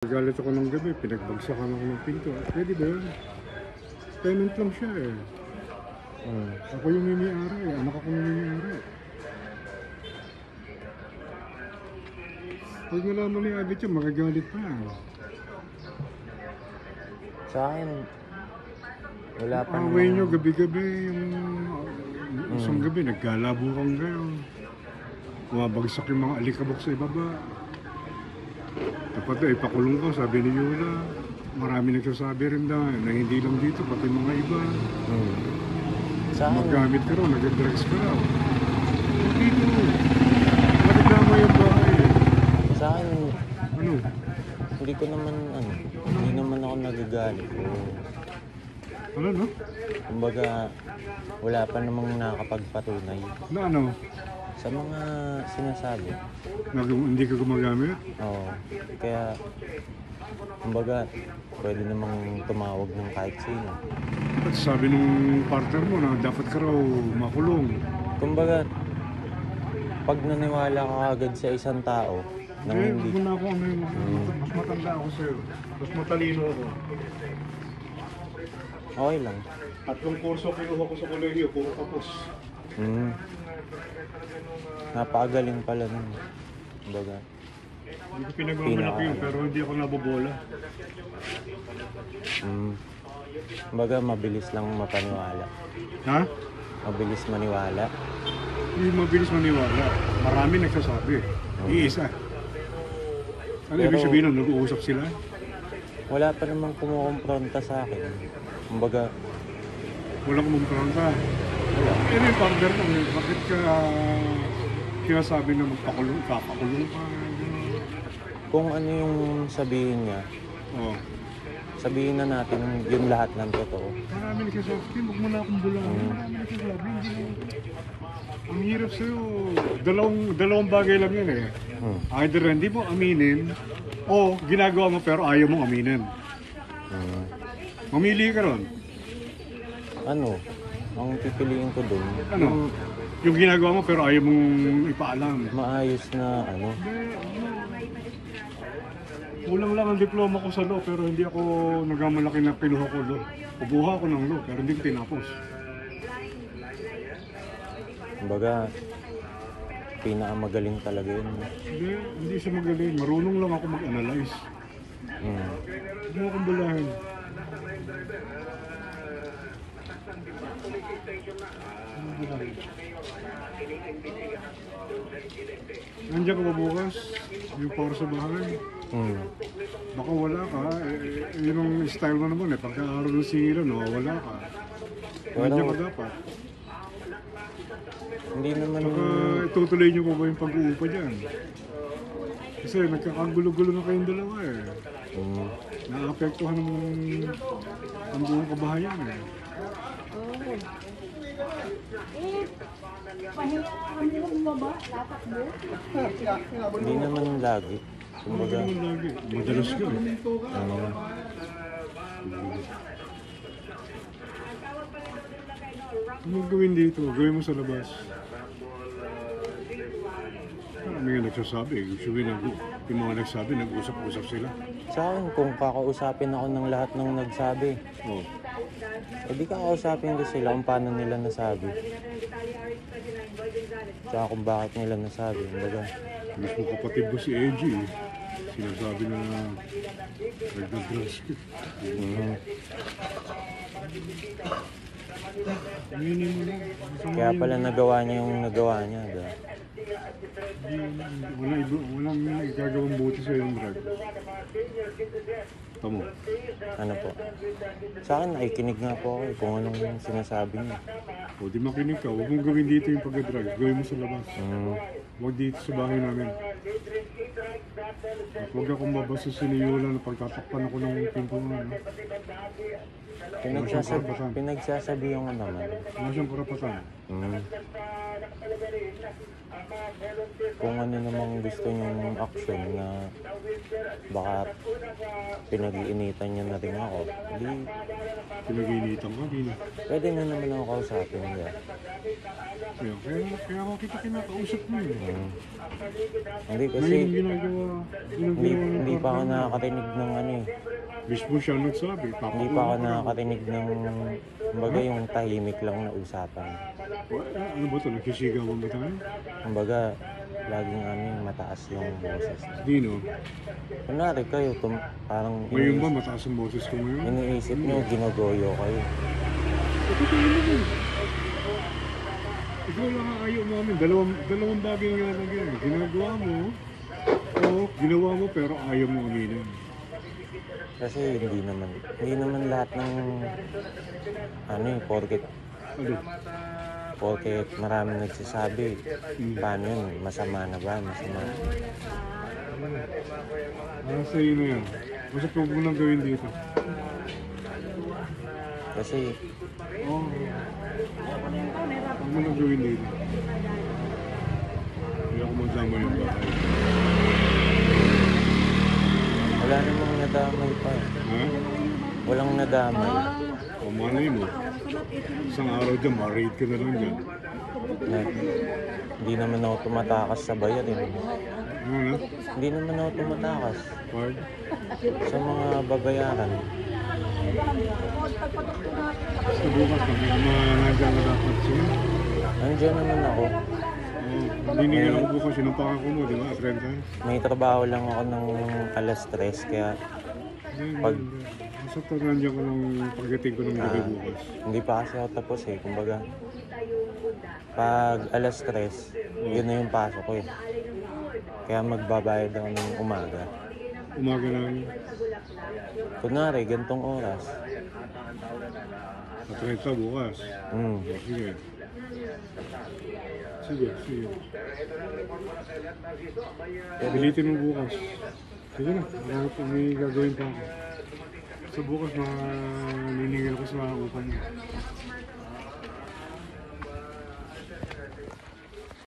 Nagalit ako ng gabi, pinagbagsakan ako ng pinto. Pwede ba yun? Tenant lang siya eh. Ako yung mimi-ari eh. Anak ako yung mimi-ari. Pag nalaman ni Abit yun, magagalit pa yan. Sa akin, wala pa Away nyo gabi-gabi yung isang gabi, naggalabukan kayo. Bumabagsak yung mga alikabok sa ibaba. Dapat na ipakulong ko, sabi ni Yola. Marami nagsasabi rin na hindi lang dito, pati mga iba. Sa akin, Magamit ka raw, nag-drugs ka raw. Dito, magdama yung bahay. sa akin, Ano? hindi naman ako nagagalit. Ano, no? Kumbaga, wala pa namang nakapagpatunay Na ano? sa mga sinasabi. Hindi ka gumagamit? Oo. Kaya, kumbaga, pwede namang tumawag ng kahit sino. At sabi nung partner mo na dapat ka raw makulong. Kumbaga, pag naniwala ka agad sa isang tao, nang hindi. Huwag na ako ano yun. Mas matanda ako sa'yo. Mas matalino ako. Okay lang. 3 kurso kinuha ko sa kolehiyo, puro tapos. Napakagaling pala nun. Kumbaga, Hindi ko pinagmamalak yun, pero hindi ako nabobola. kumbaga, mabilis lang mapaniwala. Ha? Mabilis maniwala. Hindi mabilis maniwala. Marami nagsasabi. Iisa. Ano ibig sabihin nun? Nag-uusap sila? Wala pa namang kumukompronta sa akin. Kumbaga, Walang kumumpronta. wala. Ano yung partner mo? Bakit ka sinasabi na magpakulong ka? Pakulong ka? Kung ano yung sabihin niya, Oo. sabihin na natin yung lahat ng totoo. Marami nagsasabi. Huwag mo na akong bulangan. Marami nagsasabi. Ang hirap sa'yo. Dalawang bagay lang yun eh. Either hindi mo aminin o ginagawa mo pero ayaw mong aminin. Mamili ka ron. Ano, ang pipiliin ko dun, Ano? Yung ginagawa mo pero ayaw mong ipaalam. maayos na ano. Kulang lang ang diploma ko sa law pero hindi ako nagmamalaki na pinuha ko law. Kubuha ako ng law pero hindi ko tinapos. Kumbaga, pinakamagaling talaga yun. Hindi siya magaling. Marunong lang ako mag-analyze. Huwag mo akong bulahin. Nandiyan ka ba bukas? Yung power sa bahay? Baka wala ka. Yun ang style mo naman eh. Pagka-araw ng singilan, wala ka. Nandiyan ka dapat. Hindi naman, Saka itutuloy niyo pa ba yung pag-uupa dyan? Kasi nagkakagulo-gulo na kayong dalawa eh. Naapektuhan ang buong kabahayan eh. hindi naman lagi. Ano Kumbaga, naman lagi? Madalas ka eh. Ano gawin dito? Gawin mo sa labas. Marami nga nagsasabi. Usually yung mga nagsabi, nag-usap-usap sila. sa akin, kung kakausapin ako ng lahat ng nagsabi, Oh. di kakausapin ko sila kung paano nila nasabi. Tsaka kung bakit nila nasabi. Kumbaga, Mismo kapatid mo si AG, sinasabi na nagdadrugs ka. Aminin mo na. kaya pala nagawa niya yung nagawa niya. Diba? Walang gagawang buti sa yung drug. Tamo. Ano po? Sa akin, nakikinig nga po ako kung anong sinasabi niya. O di makinig ka, huwag mong gawin dito yung pagka-drug. Gawin mo sa labas. Huwag dito sa bahay namin. At huwag akong mabasa siniyula na pagtatakpan ako ng pinto mo. Pinagsasabihan ko naman. Wala siyang karapatan. Kung ano namang gusto niyong action na baka pinag-iinitan niya na rin ako, di Pinag-iinitan ka, di na. Pwede na naman ako kausapin niya. Kaya ako kita kinakausap mo yun. Hindi kasi, Ngayon ginagawa ng hindi pa ako partner mo. nakakarinig ng ano eh. Mismo siya nagsabi, Hindi pa ako nakakarinig ng, kumbaga yung tahimik lang na usapan. Ano ba ito? Nagsisigaw ba tayo? Kumbaga, laging ano yung mataas yung boses. Di no. Kunwari kayo, parang Ngayon ba mataas ang boses ko ngayon? iniisip nyo, ginogoyo kayo. Ito tayo naman. Ikaw lang ang ayaw mo amin. Dalawang bagay ang ginagawa. Ginagawa mo, o ginawa mo pero ayaw mo aminin. Kasi hindi naman lahat ng, ano eh, Ano? porket marami nagsasabi, paano yun, masama na ba, masama. Sa iyo na yan. Basta huwag mo nang gawin dito. Kasi, Oo. Huwag mo nang gawin dito. Hindi ako magdama yung bahay. wala namang nadamay pa eh. Ha? Walang nadamay. O malay mo. Isang araw dyan, ma-raid ka na lang dyan. Na, hindi naman ako tumatakas sa bayan eh. Ano na? Hindi naman ako tumatakas Card? sa mga babayaran. Basta bukas na may mga nandiyan na dapat siya. Nandiyan naman ako. Binigyan ako bukas yun ang pangako mo, di ba? At 30. May trabaho lang ako ng alas 3 kaya Pag- Basta pag nandiyan ko ng pagdating ko ng gabi bukas. hindi pa kasi ako tapos eh. Kumbaga, pag alas 3, yun na yung pasok ko eh. Kaya magbabayad ako ng umaga. Umaga lang. Kunwari, gantong oras. At 30 bukas. Sige. Sige. Pilitin mo bukas. Sige na, may gagawin pa ako. Sa bukas, maniningil ko sa upan mo.